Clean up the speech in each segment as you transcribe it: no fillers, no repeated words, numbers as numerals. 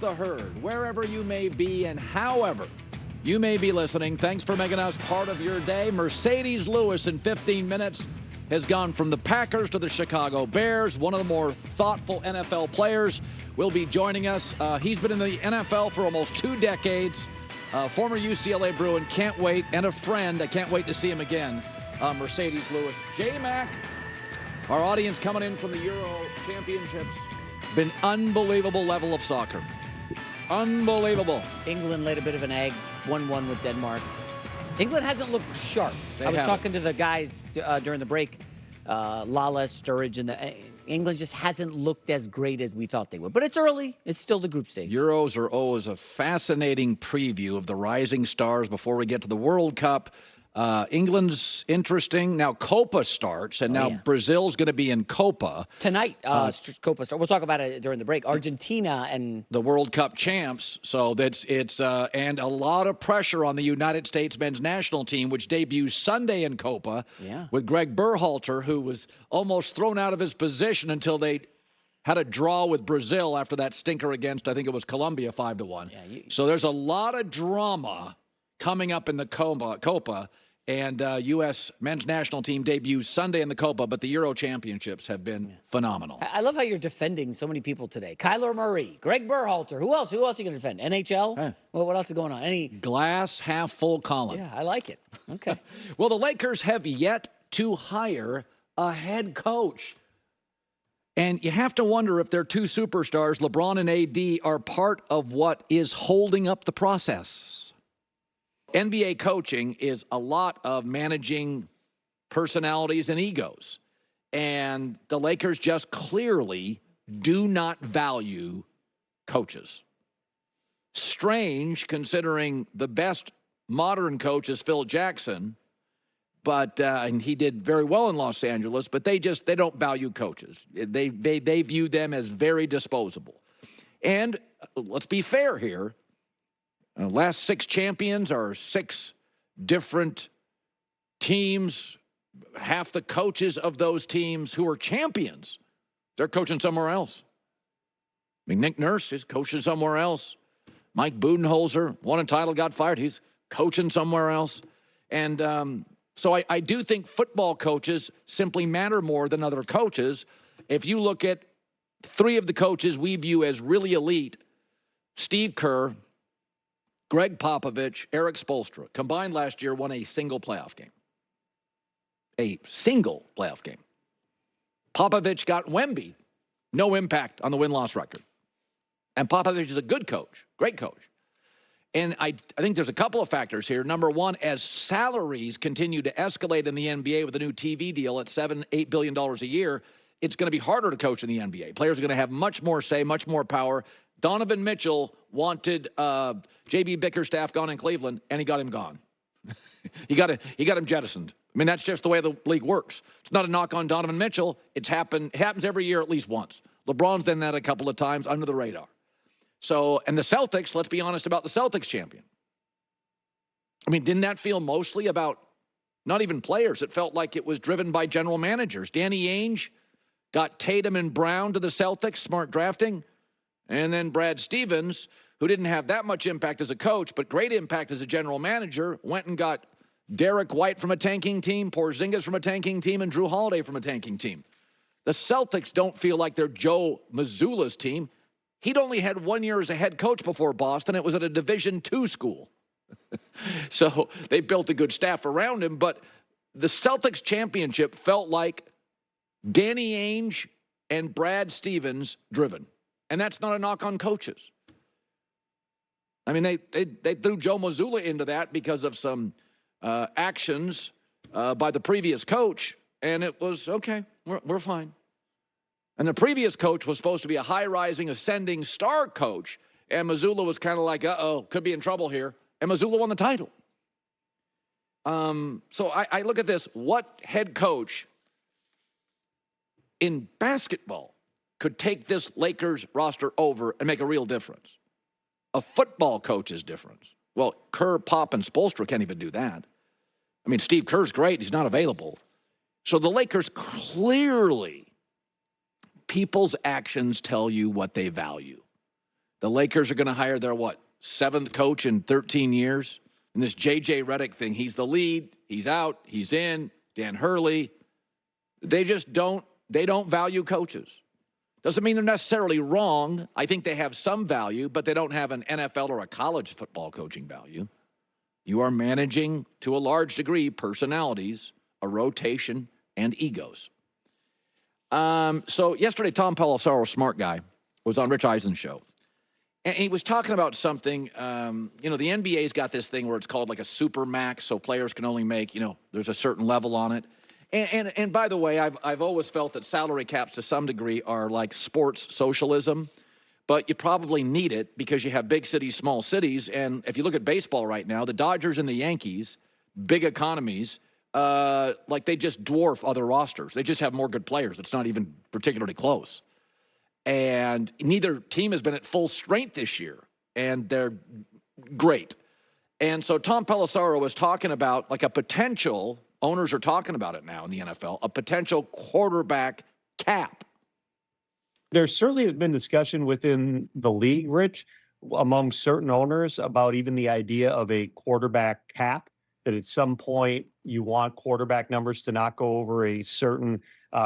The Herd, wherever you may be and however you may be listening, thanks for making us part of your day. Mercedes Lewis in 15 minutes has gone from the Packers to the Chicago Bears. One of the more thoughtful NFL players will be joining us. He's been in the NFL for almost 2 decades. Former UCLA Bruin, can't wait, and a friend. I can't wait to see him again. Mercedes Lewis. J-Mac, our audience coming in from the Euro Championships. Been unbelievable level of soccer. Unbelievable. England laid a bit of an egg, 1-1 with Denmark. England hasn't looked sharp. I was talking to the guys during the break, Lala, Sturridge, and England just hasn't looked as great as we thought they would. But it's early. It's still the group stage. Euros are always a fascinating preview of the rising stars before we get to the World Cup. England's interesting. Now Copa starts, and now Brazil's going to be in Copa. Tonight, Copa starts. We'll talk about it during the break. Argentina and the World Cup champs. So it's and a lot of pressure on the United States men's national team, which debuts Sunday in Copa with Greg Berhalter, who was almost thrown out of his position until they had a draw with Brazil after that stinker against, I think it was Colombia, 5-1. So there's a lot of drama coming up in the Copa, and U.S. men's national team debuts Sunday in the Copa, but the Euro Championships have been phenomenal. I love how you're defending so many people today. Kyler Murray, Greg Berhalter. Who else? Who else are you going to defend? NHL? Well, what else is going on? Any glass half full Colin. Yeah, I like it. Okay. Well, the Lakers have yet to hire a head coach. And you have to wonder if their 2 superstars, LeBron and AD, are part of what is holding up the process. NBA coaching is a lot of managing personalities and egos. And the Lakers just clearly do not value coaches. Strange, considering the best modern coach is Phil Jackson, but and he did very well in Los Angeles, but they don't value coaches. They view them as very disposable. And let's be fair here. Last 6 champions are 6 different teams. Half the coaches of those teams who are champions, they're coaching somewhere else. I mean, Nick Nurse is coaching somewhere else. Mike Budenholzer won a title, got fired. He's coaching somewhere else. And so I do think football coaches simply matter more than other coaches. If you look at 3 of the coaches we view as really elite, Steve Kerr, Greg Popovich, Eric Spoelstra, combined last year won a single playoff game. A single playoff game. Popovich got Wemby. No impact on the win-loss record. And Popovich is a good coach, great coach. And I think there's a couple of factors here. Number one, as salaries continue to escalate in the NBA with a new TV deal at $7-8 billion a year, it's going to be harder to coach in the NBA. Players are going to have much more say, much more power. Donovan Mitchell wanted J.B. Bickerstaff gone in Cleveland, and he got him gone. he got him jettisoned. I mean, that's just the way the league works. It's not a knock on Donovan Mitchell. It happens every year at least once. LeBron's done that a couple of times under the radar. So, and the Celtics, let's be honest about the Celtics champion. I mean, didn't that feel mostly about not even players? It felt like it was driven by general managers. Danny Ainge got Tatum and Brown to the Celtics, smart drafting. And then Brad Stevens, who didn't have that much impact as a coach, but great impact as a general manager, went and got Derek White from a tanking team, Porzingis from a tanking team, and Drew Holiday from a tanking team. The Celtics don't feel like they're Joe Mazzulla's team. He'd only had 1 year as a head coach before Boston. It was at a Division II school. So they built a good staff around him, but the Celtics championship felt like Danny Ainge and Brad Stevens driven. And that's not a knock on coaches. I mean, they threw Joe Mazzulla into that because of some actions by the previous coach, and it was, okay, we're fine. And the previous coach was supposed to be a high-rising, ascending star coach, and Mazzulla was kind of like, uh-oh, could be in trouble here. And Mazzulla won the title. So I look at this. What head coach in basketball could take this Lakers roster over and make a real difference? A football coach's difference. Well, Kerr, Pop, and Spoelstra can't even do that. I mean, Steve Kerr's great. He's not available. So the Lakers clearly, people's actions tell you what they value. The Lakers are going to hire their, seventh coach in 13 years? And this J.J. Redick thing, he's the lead, he's out, he's in, Dan Hurley. They just don't value coaches. Doesn't mean they're necessarily wrong. I think they have some value, but they don't have an NFL or a college football coaching value. You are managing, to a large degree, personalities, a rotation, and egos. So yesterday, Tom Pelissero, smart guy, was on Rich Eisen's show. And he was talking about something, the NBA's got this thing where it's called like a super max, so players can only make, there's a certain level on it. And by the way, I've always felt that salary caps to some degree are like sports socialism, but you probably need it because you have big cities, small cities. And if you look at baseball right now, the Dodgers and the Yankees, big economies, they just dwarf other rosters. They just have more good players. It's not even particularly close. And neither team has been at full strength this year, and they're great. And so Tom Pelissero was talking about like a potential, owners are talking about it now in the NFL, a potential quarterback cap. There certainly has been discussion within the league, Rich, among certain owners about even the idea of a quarterback cap, that at some point you want quarterback numbers to not go over a certain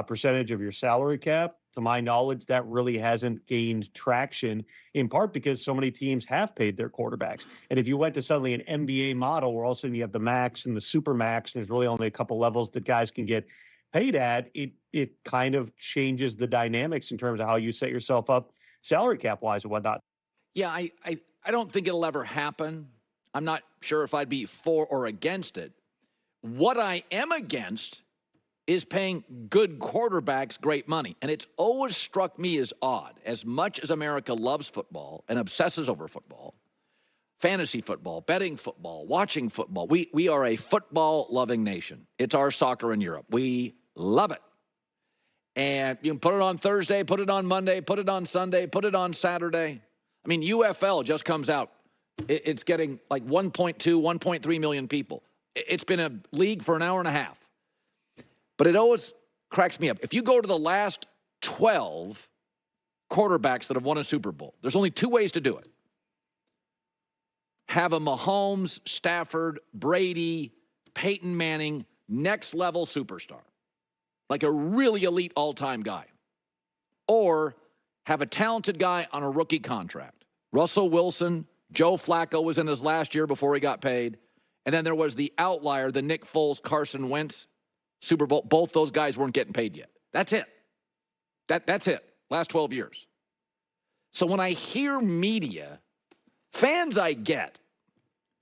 percentage of your salary cap. To my knowledge, that really hasn't gained traction, in part because so many teams have paid their quarterbacks. And if you went to suddenly an NBA model where all of a sudden you have the max and the super max, and there's really only a couple levels that guys can get paid at, it kind of changes the dynamics in terms of how you set yourself up salary cap wise and whatnot. Yeah, I don't think it'll ever happen. I'm not sure if I'd be for or against it. What I am against is paying good quarterbacks great money. And it's always struck me as odd, as much as America loves football and obsesses over football, fantasy football, betting football, watching football. We are a football-loving nation. It's our soccer in Europe. We love it. And you can put it on Thursday, put it on Monday, put it on Sunday, put it on Saturday. I mean, UFL just comes out. It's getting like 1.2, 1.3 million people. It's been a league for an hour and a half. But it always cracks me up. If you go to the last 12 quarterbacks that have won a Super Bowl, there's only two ways to do it. Have a Mahomes, Stafford, Brady, Peyton Manning, next level superstar, like a really elite all-time guy. Or have a talented guy on a rookie contract. Russell Wilson, Joe Flacco was in his last year before he got paid. And then there was the outlier, the Nick Foles, Carson Wentz Super Bowl. Both those guys weren't getting paid yet. That's it. That's it. Last 12 years. So when I hear media, fans I get,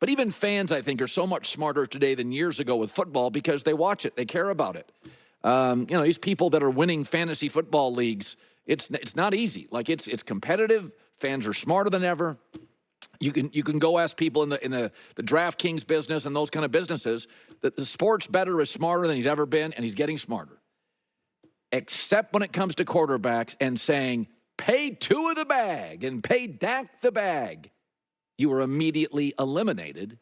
but even fans I think are so much smarter today than years ago with football because they watch it, they care about it. These people that are winning fantasy football leagues, it's not easy. Like it's competitive. Fans are smarter than ever. You can go ask people in the DraftKings business and those kind of businesses that the sports bettor is smarter than he's ever been, and he's getting smarter. Except when it comes to quarterbacks and saying, pay two of the bag and pay Dak the bag, you are immediately eliminated.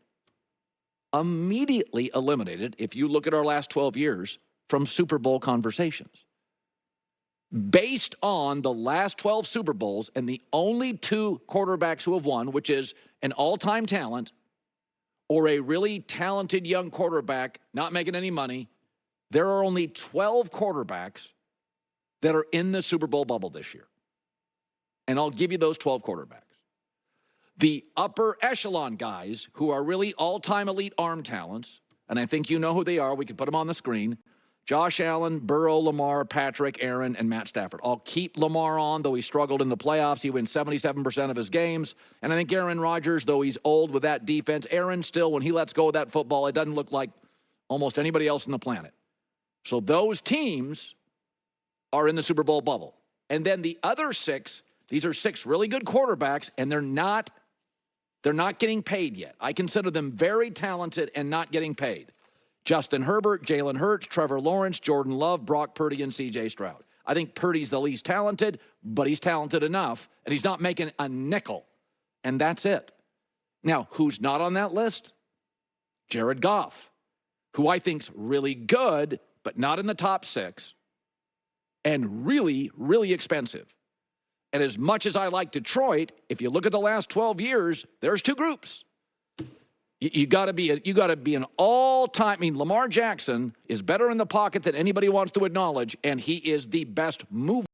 Immediately eliminated, if you look at our last 12 years, from Super Bowl conversations. Based on the last 12 Super Bowls and the only two quarterbacks who have won, which is an all-time talent or a really talented young quarterback not making any money, there are only 12 quarterbacks that are in the Super Bowl bubble this year. And I'll give you those 12 quarterbacks. The upper echelon guys who are really all-time elite arm talents, and I think you know who they are. We can put them on the screen. Josh Allen, Burrow, Lamar, Patrick, Aaron, and Matt Stafford. I'll keep Lamar on, though he struggled in the playoffs. He wins 77% of his games. And I think Aaron Rodgers, though he's old with that defense, Aaron still, when he lets go of that football, it doesn't look like almost anybody else on the planet. So those teams are in the Super Bowl bubble. And then the other six, these are six really good quarterbacks, and they're not getting paid yet. I consider them very talented and not getting paid. Justin Herbert, Jalen Hurts, Trevor Lawrence, Jordan Love, Brock Purdy, and C.J. Stroud. I think Purdy's the least talented, but he's talented enough, and he's not making a nickel. And that's it. Now, who's not on that list? Jared Goff, who I think's really good, but not in the top six, and really, really expensive. And as much as I like Detroit, if you look at the last 12 years, there's two groups. You got to be an all-time. I mean, Lamar Jackson is better in the pocket than anybody wants to acknowledge, and he is the best mover.